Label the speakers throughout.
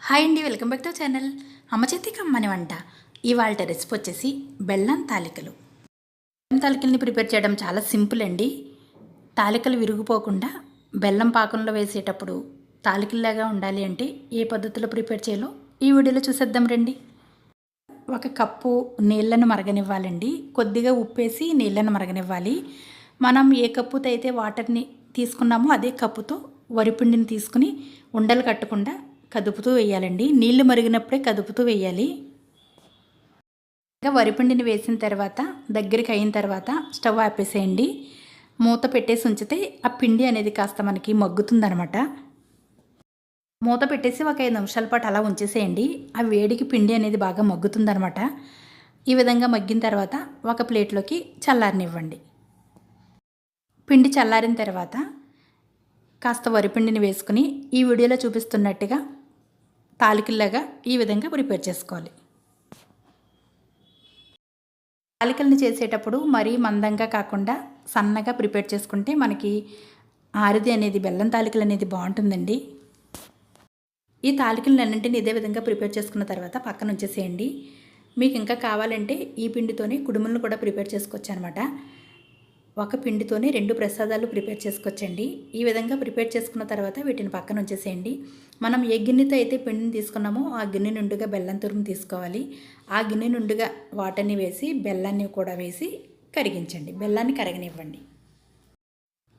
Speaker 1: Hi అండి, welcome back to channel అమ్మ చేతి కమ్మని వంట. ఇవాళ రెసిపీ వచ్చేసి బెల్లం తాలికలు. బెల్లం తాలికల్ని ప్రిపేర్ చేయడం చాలా సింపుల్ అండి. తాలికలు విరిగిపోకుండా బెల్లం పాకంలో వేసేటప్పుడు తాలికల్లాగా ఉండాలి అంటే ఏ పద్ధతిలో ప్రిపేర్ చేయాలో ఈ వీడియోలో చూసేద్దాం రండి. ఒక కప్పు నీళ్ళను మరగనివ్వాలండి. కొద్దిగా ఉప్పేసి నీళ్ళను మరగనివ్వాలి. మనం ఏ కప్పుతో అయితే వాటర్ని తీసుకున్నామో అదే కప్పుతో వరిపిండిని తీసుకుని ఉండలు కట్టకుండా కదుపుతూ వేయాలండి. నీళ్లు మరిగినప్పుడే కదుపుతూ వేయాలి. ఇంకా వరిపిండిని వేసిన తర్వాత దగ్గరికి అయిన తర్వాత స్టవ్ ఆపేసేయండి. మూత పెట్టేసి ఉంచితే ఆ పిండి అనేది కాస్త మనకి మగ్గుతుందనమాట. మూత పెట్టేసి ఒక 5 నిమిషాల పాటు అలా ఉంచేసేయండి. ఆ వేడికి పిండి అనేది బాగా మగ్గుతుందనమాట. ఈ విధంగా మగ్గిన తర్వాత ఒక ప్లేట్లోకి చల్లారనివ్వండి. పిండి చల్లారిన తర్వాత కాస్త వరిపిండిని వేసుకుని ఈ వీడియోలో చూపిస్తున్నట్టుగా తాలికల్లాగా ఈ విధంగా ప్రిపేర్ చేసుకోవాలి. తాలికల్ని చేసేటప్పుడు మరీ మందంగా కాకుండా సన్నగా ప్రిపేర్ చేసుకుంటే మనకి ఆరిది అనేది బెల్లం తాలికలు అనేది బాగుంటుందండి. ఈ తాలికలన్నింటినీ ఇదే విధంగా ప్రిపేర్ చేసుకున్న తర్వాత పక్కన ఉంచేసేయండి. మీకు ఇంకా కావాలంటే ఈ పిండితోనే కుడుములను కూడా ప్రిపేర్ చేసుకోవచ్చు అనమాట. ఒక పిండితోనే 2 ప్రసాదాలు ప్రిపేర్ చేసుకోవచ్చండి. ఈ విధంగా ప్రిపేర్ చేసుకున్న తర్వాత వీటిని పక్కన ఉంచేసేయండి. మనం ఏ గిన్నెతో అయితే పిండిని తీసుకున్నామో ఆ గిన్నె నుండిగా బెల్లం తురుము తీసుకోవాలి. ఆ గిన్నె నుండిగా వాటర్ని వేసి బెల్లాన్ని కూడా వేసి కరిగించండి. బెల్లాన్ని కరగనివ్వండి.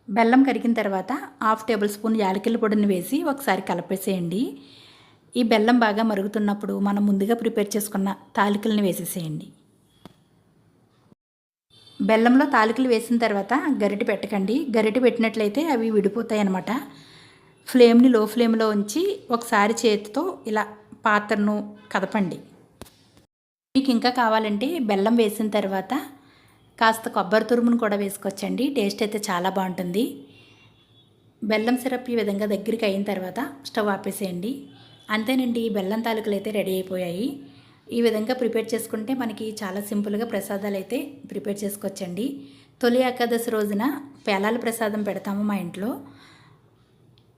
Speaker 1: బెల్లం కరిగిన తర్వాత 1/2 టేబుల్ స్పూన్ యాలకుల పొడిని వేసి ఒకసారి కలిపేసేయండి. ఈ బెల్లం బాగా మరుగుతున్నప్పుడు మనం ముందుగా ప్రిపేర్ చేసుకున్న తాలికల్ని వేసేసేయండి. బెల్లంలో తాలికలు వేసిన తర్వాత గరిటె పెట్టకండి. గరిటె పెట్టినట్లయితే అవి విడిపోతాయి అన్నమాట. ఫ్లేమ్ని లో ఫ్లేమ్లో ఉంచి ఒకసారి చేతితో ఇలా పాత్రను కదపండి. మీకు ఇంకా కావాలంటే బెల్లం వేసిన తర్వాత కాస్త కొబ్బరి తురుమును కూడా వేసుకోవచ్చండి. టేస్ట్ అయితే చాలా బాగుంటుంది. బెల్లం సిరప్ ఈ విధంగా దగ్గరికి అయిన తర్వాత స్టవ్ ఆపేసేయండి. అంతేనండి, బెల్లం తాలికలు అయితే రెడీ అయిపోయాయి. ఈ విధంగా ప్రిపేర్ చేసుకుంటే మనకి చాలా సింపుల్గా ప్రసాదాలు అయితే ప్రిపేర్ చేసుకోవచ్చండి. తొలి ఏకాదశి రోజున పేలాల ప్రసాదం పెడతాము మా ఇంట్లో.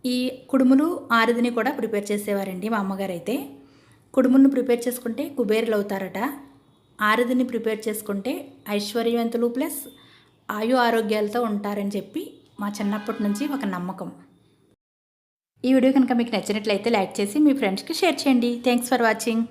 Speaker 1: ఈ కుడుములు ఆరిదిని కూడా ప్రిపేర్ చేసేవారండి మా అమ్మగారు అయితే. కుడుములను ప్రిపేర్ చేసుకుంటే కుబేరులు అవుతారట. ఆరిదిని ప్రిపేర్ చేసుకుంటే ఐశ్వర్యవంతులు ప్లస్ ఆయు ఆరోగ్యాలతో ఉంటారని చెప్పి మా చిన్నప్పటి నుంచి ఒక నమ్మకం. ఈ వీడియో కనుక మీకు నచ్చినట్లయితే లైక్ చేసి మీ ఫ్రెండ్స్కి షేర్ చేయండి. Thanks for watching.